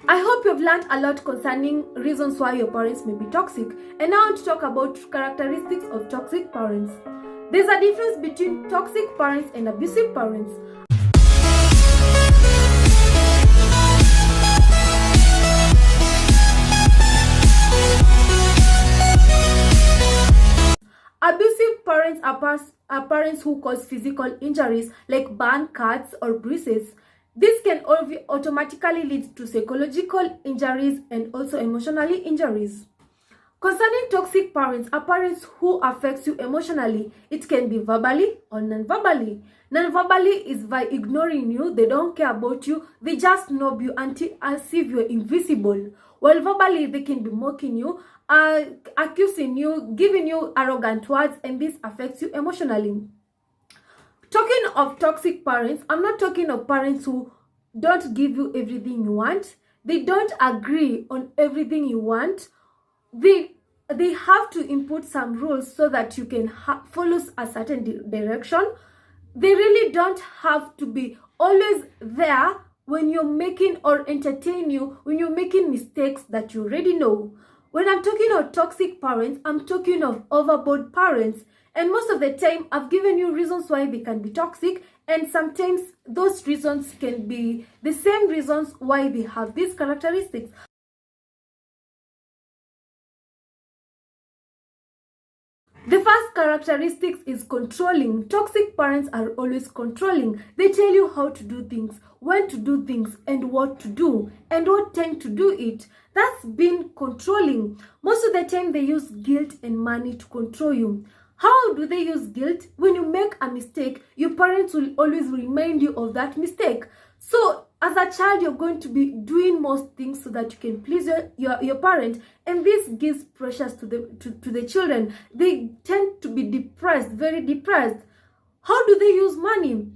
I hope you've learned a lot concerning reasons why your parents may be toxic, and now I want to talk about characteristics of toxic parents. There's a difference between toxic parents and abusive parents. Abusive parents are parents who cause physical injuries like burn, cuts, or bruises. This can automatically lead to psychological injuries and also emotionally injuries. Concerning toxic parents are parents who affects you emotionally. It can be verbally or non-verbally. Non-verbally is by ignoring you, they don't care about you, they just knob you as if you're invisible. While verbally, they can be mocking you, accusing you, giving you arrogant words, and this affects you emotionally. Talking of toxic parents, I'm not talking of parents who don't give you everything you want. They don't agree on everything you want. They have to input some rules so that you can follow a certain direction. They really don't have to be always there when you're making or entertain you when you're making mistakes that you already know. When I'm talking of toxic parents, I'm talking of overboard parents. And most of the time, I've given you reasons why they can be toxic, and sometimes those reasons can be the same reasons why they have these characteristics. The first characteristic is controlling. Toxic parents are always controlling. They tell you how to do things, when to do things, and what to do, and what time to do it. That's been controlling. Most of the time, they use guilt and money to control you. How do they use guilt? When you make a mistake, your parents will always remind you of that mistake. So as a child, you're going to be doing most things so that you can please your parent, and this gives pressures to the children. They tend to be depressed, very depressed. How do they use money?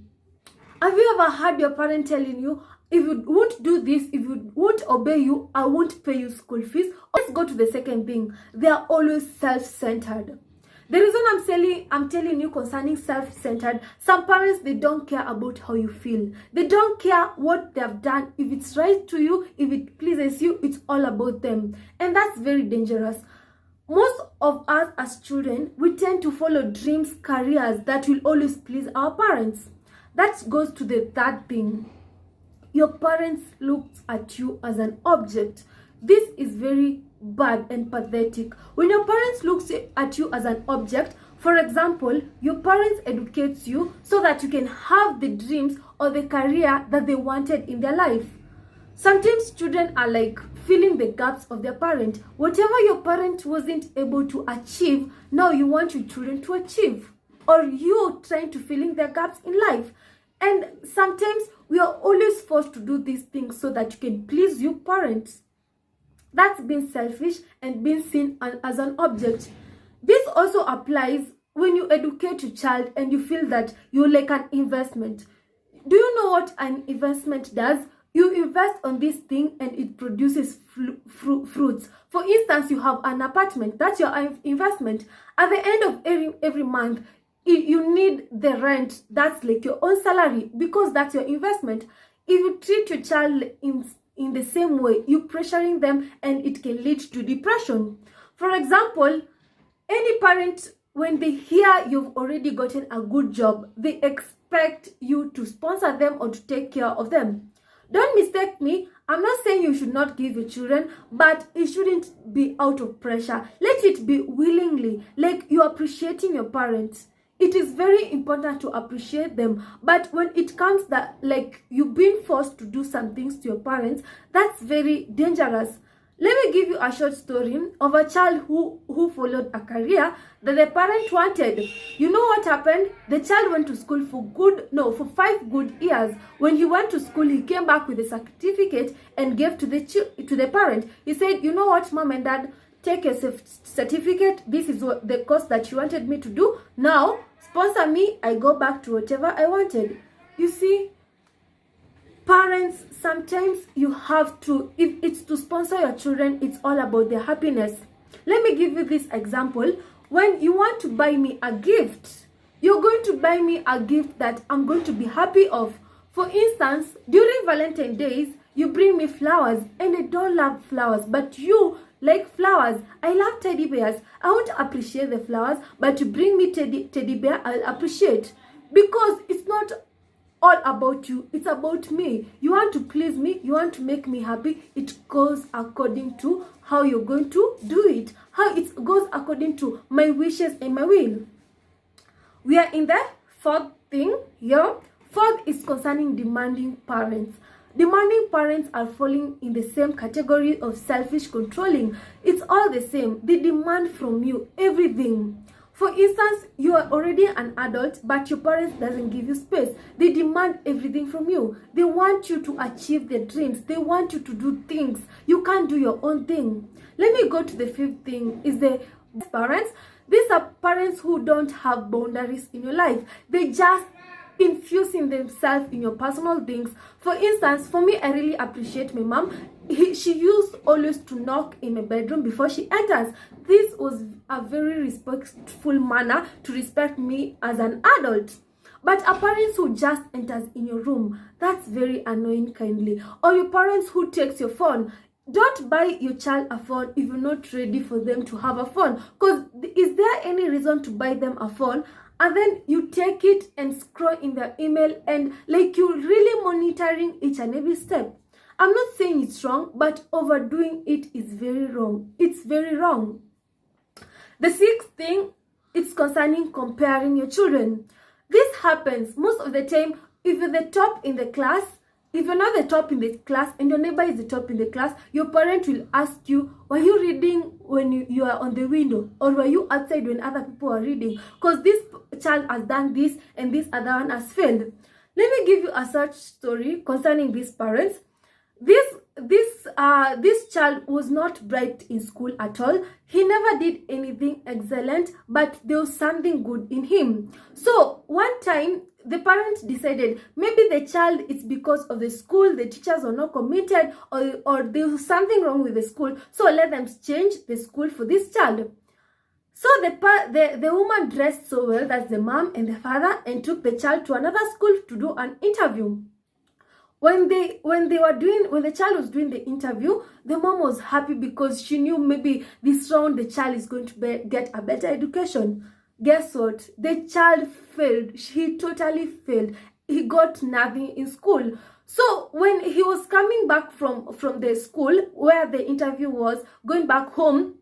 Have you ever heard your parent telling you, if you won't do this, if you won't obey you, I won't pay you school fees? Let's go to the second thing. They are always self-centered. The reason I'm telling you concerning self-centered, some parents, they don't care about how you feel. They don't care what they have done. If it's right to you, if it pleases you, it's all about them. And that's very dangerous. Most of us as children, we tend to follow dreams, careers that will always please our parents. That goes to the third thing. Your parents look at you as an object. This is very bad and pathetic. When your parents look at you as an object, for example, your parents educates you so that you can have the dreams or the career that they wanted in their life. Sometimes children are like filling the gaps of their parent. Whatever your parent wasn't able to achieve, now you want your children to achieve. Or you're trying to fill in their gaps in life. And sometimes we are always forced to do these things so that you can please your parents. That's being selfish and being seen as an object. This also applies when you educate your child and you feel that you're like an investment. Do you know what an investment does? You invest on this thing and it produces fruits. For instance, you have an apartment. That's your investment. At the end of every month, you need the rent. That's like your own salary because that's your investment. If you treat your child in the same way, you're pressuring them and it can lead to depression. For example, any parent, when they hear you've already gotten a good job, they expect you to sponsor them or to take care of them. Don't mistake me. I'm not saying you should not give your children, but it shouldn't be out of pressure. Let it be willingly, like you're appreciating your parents. It is very important to appreciate them, but when it comes that like you've been forced to do some things to your parents, that's very dangerous. Let me give you a short story of a child who followed a career that the parent wanted. You know what happened? The child went to school for 5 good years. When he went to school, he came back with a certificate and gave to the parent. He said, you know what, mom and dad, take your certificate. This is what the course that you wanted me to do. Now, sponsor me. I go back to whatever I wanted. You see, parents, sometimes you have to, if it's to sponsor your children, it's all about their happiness. Let me give you this example. When you want to buy me a gift, you're going to buy me a gift that I'm going to be happy of. For instance, during Valentine's Days, You bring me flowers and I don't love flowers, but you like flowers. I love teddy bears. I won't appreciate the flowers, but you bring me teddy bear, I'll appreciate. Because it's not all about you, it's about me. You want to please me, you want to make me happy. It goes according to how you're going to do it, how it goes according to my wishes and my will. We are in the fourth thing here. Fourth is concerning demanding parents. Demanding parents are falling in the same category of selfish controlling. It's all the same. They demand from you everything. For instance, you are already an adult, but your parents doesn't give you space. They demand everything from you. They want you to achieve their dreams. They want you to do things. You can't do your own thing. Let me go to the fifth thing, is the parents. These are parents who don't have boundaries in your life. They just infusing themselves in your personal things. For instance, for me, I really appreciate my mom. She used always to knock in my bedroom before she enters. This was a very respectful manner to respect me as an adult. But a parent who just enters in your room, that's very annoying kindly. Or your parents who takes your phone. Don't buy your child a phone if you're not ready for them to have a phone. Because is there any reason to buy them a phone and then you take it and scroll in their email and like you're really monitoring each and every step? I'm not saying it's wrong, but overdoing it is very wrong. It's very wrong. The sixth thing, it's concerning comparing your children. This happens most of the time if you're the top in the class. If you're not the top in the class and your neighbor is the top in the class, your parent will ask you, were you reading when you are on the window? Or were you outside when other people are reading? Because this child has done this and this other one has failed. Let me give you a such story concerning these parents. This child was not bright in school at all. He never did anything excellent, but there was something good in him. So one time the parents decided maybe the child, it's because of the school, the teachers are not committed, or there was something wrong with the school, so let them change the school for this child. So the woman dressed so well, that's the mom and the father, and took the child to another school to do an interview. When the child was doing the interview, the mom was happy because she knew maybe this round the child is going to get a better education. Guess what? The child failed. He totally failed. He got nothing in school. So when he was coming back from the school where the interview was, going back home,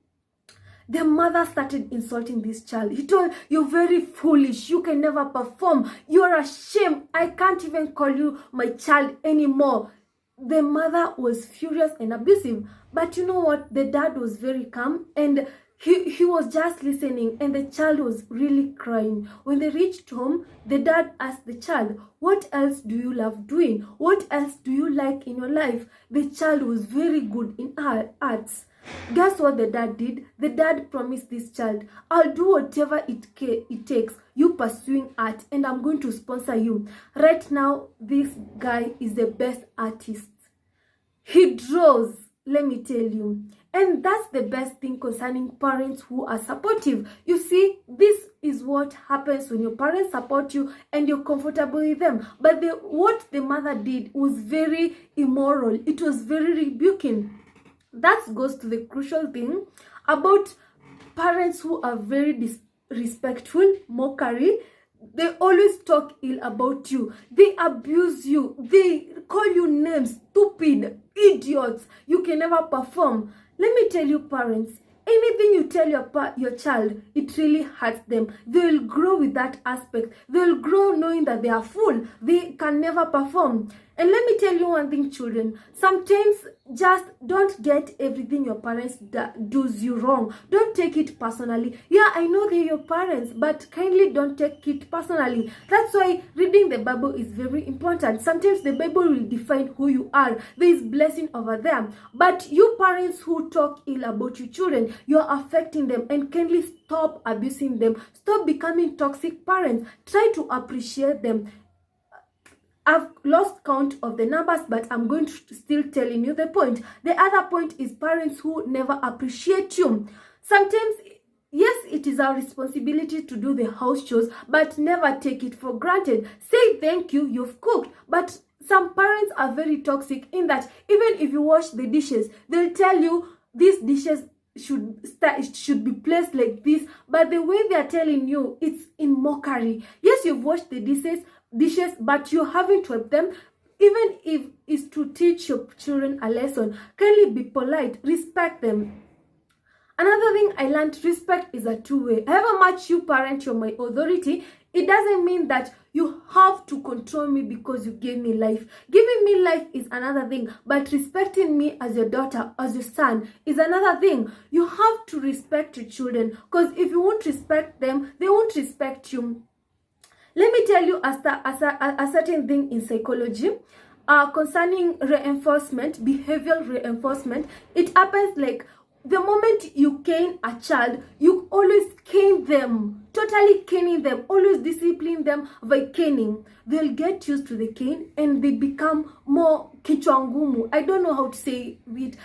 the mother started insulting this child. He told, you're very foolish. You can never perform. You're a shame. I can't even call you my child anymore. The mother was furious and abusive. But you know what? The dad was very calm and he was just listening, and the child was really crying. When they reached home, the dad asked the child, what else do you love doing? What else do you like in your life? The child was very good in arts. Guess what the dad did? The dad promised this child, I'll do whatever it takes, you pursuing art, and I'm going to sponsor you. Right now, this guy is the best artist. He draws, let me tell you. And that's the best thing concerning parents who are supportive. You see, this is what happens when your parents support you and you're comfortable with them. But what the mother did was very immoral. It was very rebuking. That goes to the crucial thing about parents who are very disrespectful, mockery. They always talk ill about you. They abuse you. They call you names, stupid, idiots. You can never perform. Let me tell you, parents, anything you tell your child, it really hurts them. They will grow with that aspect. They will grow knowing that they are fool. They can never perform. And let me tell you one thing, children. Sometimes just don't get everything your parents does you wrong. Don't take it personally. Yeah, I know they're your parents, but kindly don't take it personally. That's why reading the Bible is very important. Sometimes the Bible will define who you are. There is blessing over them. But you parents who talk ill about your children, you're affecting them, and kindly stop abusing them. Stop becoming toxic parents. Try to appreciate them. I've lost count of the numbers, but I'm going to still telling you the point. The other point is parents who never appreciate you. Sometimes, yes, it is our responsibility to do the house chores, but never take it for granted. Say thank you, you've cooked, but some parents are very toxic in that even if you wash the dishes, they'll tell you these dishes should be placed like this, but the way they are telling you, it's in mockery. Yes, you've washed the dishes, but you haven't wiped them. Even if it's to teach your children a lesson, kindly be polite, respect them. Another thing I learned, respect is a two-way. However much you parent, you're my authority, it doesn't mean that you have to control me because you gave me life. Giving me life is another thing, but respecting me as your daughter, as your son, is another thing. You have to respect your children, because if you won't respect them, they won't respect you. Let me tell you a certain thing in psychology. Concerning reinforcement, behavioral reinforcement, it happens like the moment you cane a child, you always cane them, totally caning them, always discipline them by caning. They'll get used to the cane and they become more kichwa. I don't know how to say it.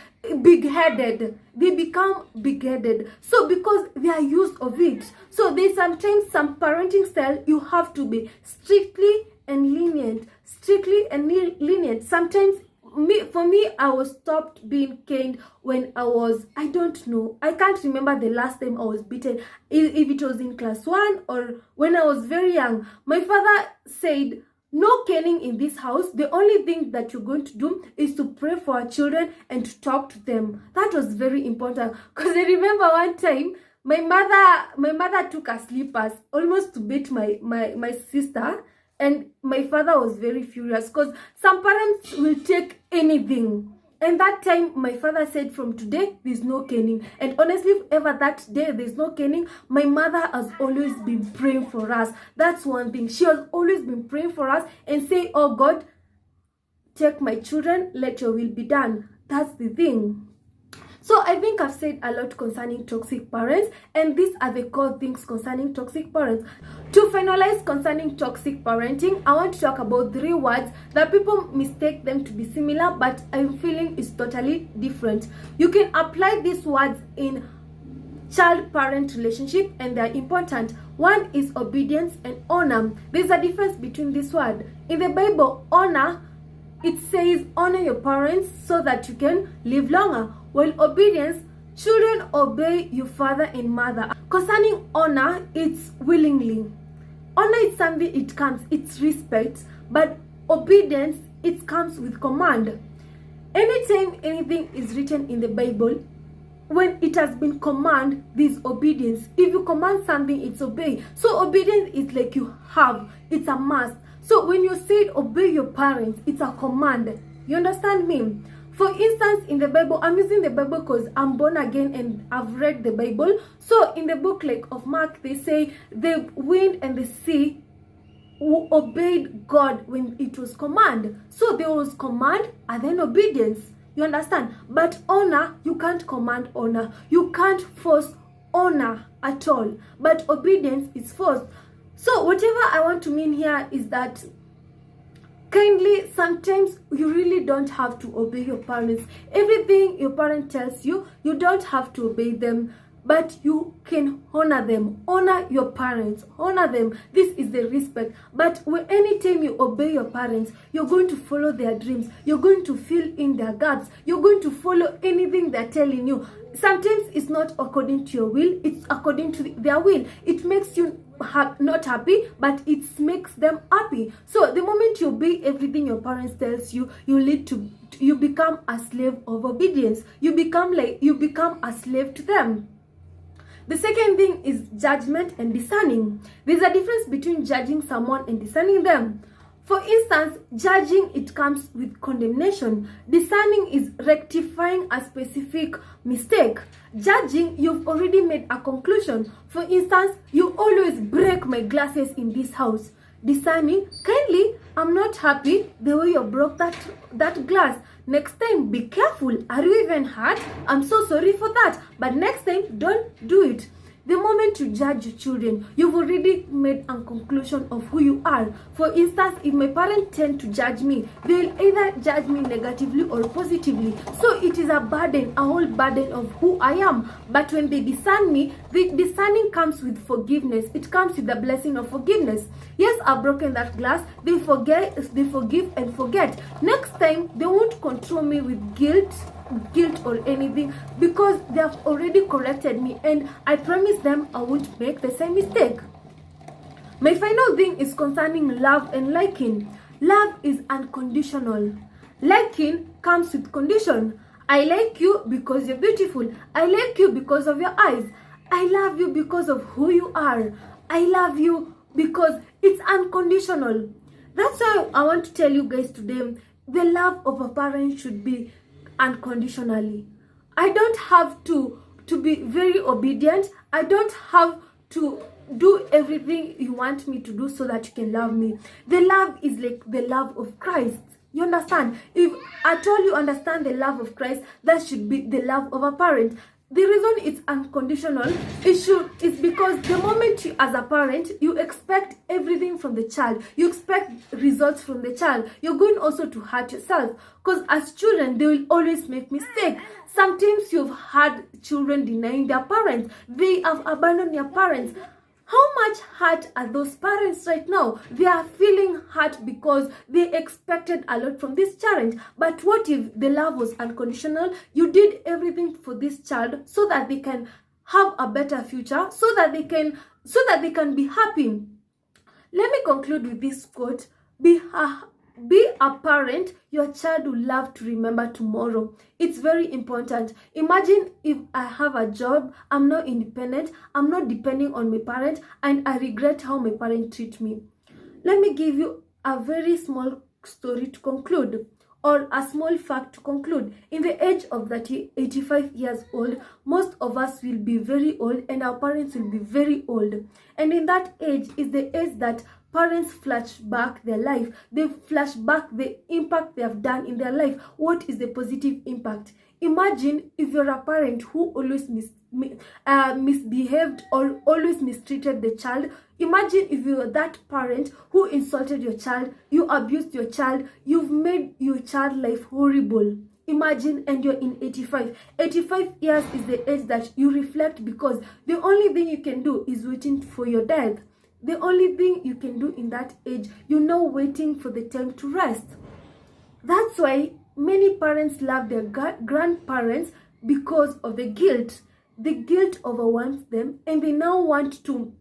Big-headed. They become big-headed. So because they are used of it. So there's sometimes some parenting style you have to be strictly and lenient. Strictly and lenient. Sometimes for me, I was stopped being caned when I was, I don't know, I can't remember the last time I was beaten, if it was in class 1 or when I was very young. My father said, no caning in this house. The only thing that you're going to do is to pray for our children and to talk to them. That was very important, because I remember one time my mother took her slippers almost to beat my sister. And my father was very furious, because some parents will take anything. And that time, my father said, from today, there's no caning. And honestly, if ever that day there's no caning, my mother has always been praying for us. That's one thing. She has always been praying for us and say, oh God, take my children, let your will be done. That's the thing. So I think I've said a lot concerning toxic parents, and these are the core things concerning toxic parents. To finalize concerning toxic parenting, I want to talk about 3 words that people mistake them to be similar, but I'm feeling is totally different. You can apply these words in child-parent relationship, and they're important. One is obedience and honor. There's a difference between this word. In the Bible, honor, it says honor your parents so that you can live longer. While obedience, children obey your father and mother. Concerning honor, it's willingly. Honor is something, it comes, it's respect. But obedience, it comes with command. Anytime anything is written in the Bible, when it has been command, there's obedience. If you command something, it's obey. So obedience is like you have, it's a must. So when you say obey your parents, it's a command. You understand me? For instance, in the Bible, I'm using the Bible because I'm born again and I've read the Bible. So in the book like of Mark, they say the wind and the sea obeyed God when it was command. So there was command and then obedience. You understand? But honor, you can't command honor. You can't force honor at all. But obedience is forced. So whatever I want to mean here is that kindly, sometimes you really don't have to obey your parents. Everything your parent tells you, you don't have to obey them, but you can honor them. Honor your parents. Honor them. This is the respect. But anytime you obey your parents, you're going to follow their dreams. You're going to fill in their gaps. You're going to follow anything they're telling you. Sometimes it's not according to your will, it's according to their will. It makes you not happy, but it makes them happy. So the moment you obey everything your parents tells you, you become a slave of obedience. You become a slave to them. The second thing is judgment and discerning. There's a difference between judging someone and discerning them. For instance, judging, it comes with condemnation. Discerning is rectifying a specific mistake. Judging, you've already made a conclusion. For instance, you always break my glasses in this house. Discerning, kindly, I'm not happy the way you broke that glass. Next time, be careful. Are you even hurt? I'm so sorry for that. But next time, don't do it. The moment you judge your children, you've already made a conclusion of who you are. For instance, if my parents tend to judge me, they'll either judge me negatively or positively. So it is a burden, a whole burden of who I am. But when they discern me, the discerning comes with forgiveness. It comes with the blessing of forgiveness. Yes, I've broken that glass. They forgive and forget. Next time, they won't control me with guilt or anything, because they have already corrected me, and I promise them I won't make the same mistake. My final thing is concerning love and liking. Love is unconditional. Liking comes with condition. I like you because you're beautiful. I like you because of your eyes. I love you because of who you are. I love you because it's unconditional. That's why I want to tell you guys today, the love of a parent should be unconditionally. I don't have to be very obedient. I don't have to do everything you want me to do so that you can love me. The love is like the love of Christ. You understand? If at all you understand the love of Christ, that should be the love of a parent. The reason it's unconditional is because the moment you, as a parent, you expect everything from the child. You expect results from the child. You're going also to hurt yourself. Because as children, they will always make mistakes. Sometimes you've had children denying their parents. They have abandoned their parents. How much hurt are those parents right now? They are feeling hurt because they expected a lot from this child. But what if the love was unconditional? You did everything for this child so that they can have a better future, so that they can be happy. Let me conclude with this quote. Be a parent your child will love to remember tomorrow. It's very important. Imagine if I have a job, I'm not independent, I'm not depending on my parent, and I regret how my parents treat me. Let me give you a very small story to conclude, or a small fact to conclude. In the age of 85 years old, most of us will be very old, and our parents will be very old. And in that age is the age that parents flash back their life. They flash back the impact they have done in their life. What is the positive impact? Imagine if you're a parent who always misbehaved or always mistreated the child. Imagine if you're that parent who insulted your child, you abused your child, you've made your child life horrible. Imagine, and you're in 85. 85 years is the age that you reflect, because the only thing you can do is waiting for your death. The only thing you can do in that age, you're now waiting for the time to rest. That's why many parents love their grandparents, because of the guilt. The guilt overwhelms them, and they now want to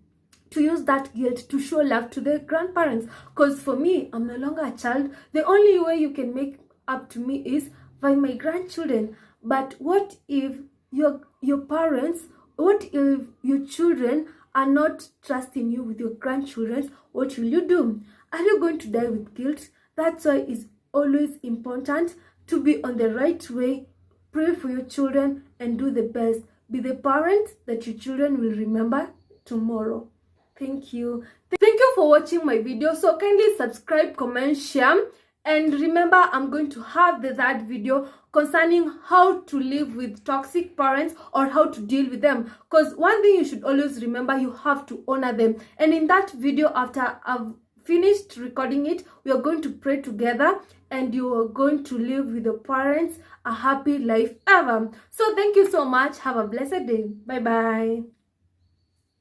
use that guilt to show love to their grandparents. Because for me, I'm no longer a child. The only way you can make up to me is by my grandchildren. But what if your parents, what if your children are not trusting you with your grandchildren? What will you do? Are you going to die with guilt? That's why it's always important to be on the right way. Pray for your children and do the best. Be the parent that your children will remember tomorrow. Thank you. Thank you for watching my video. So kindly subscribe, comment, share. And remember, I'm going to have the third video concerning how to live with toxic parents, or how to deal with them. Because one thing you should always remember, you have to honor them. And in that video, after I've finished recording it, we are going to pray together, and you are going to live with your parents a happy life ever. So thank you so much. Have a blessed day. Bye bye.